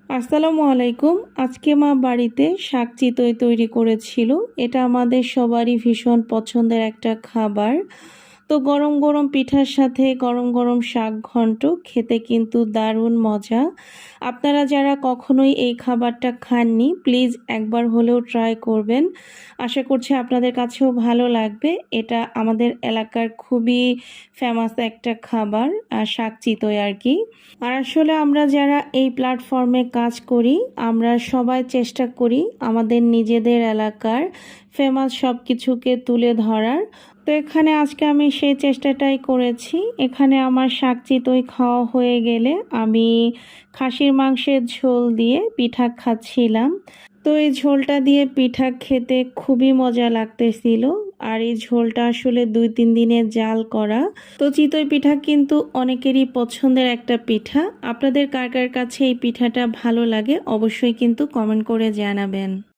আসসালামু আলাইকুম। আজকে মা বাড়িতে শাক চিতই তৈরি করেছিল। এটা আমাদের সবারই ভীষণ পছন্দের একটা খাবার। তো গরম গরম পিঠার সাথে গরম গরম শাক ঘন্ট খেতে কিন্তু দারুণ মজা। আপনারা যারা কখনোই এই খাবারটা খাননি, প্লিজ একবার হলেও ট্রাই করবেন। আশা করছি আপনাদের কাছেও ভালো লাগবে। এটা আমাদের এলাকার খুবই ফেমাস একটা খাবার, শাক চিতই আর কি। আর আসলে আমরা যারা এই প্ল্যাটফর্মে কাজ করি, আমরা সবাই চেষ্টা করি আমাদের নিজেদের এলাকার ফেমাস সব কিছুকে তুলে ধরার। তো এখানে আজকে আমি সেই চেষ্টাটাই করেছি। এখানে আমার শাক চিতই খাওয়া হয়ে গেলে আমি খাসির মাংসের ঝোল দিয়ে পিঠা খাচ্ছিলাম। তো এই ঝোলটা দিয়ে পিঠা খেতে খুবই মজা লাগতেছিল। আর এই ঝোলটা আসলে 2-3 দিনের জাল করা। তো চিতই পিঠা কিন্তু অনেকেরই পছন্দের একটা পিঠা। আপনাদের কার কার কাছে এই পিঠাটা ভালো লাগে অবশ্যই কিন্তু কমেন্ট করে জানাবেন।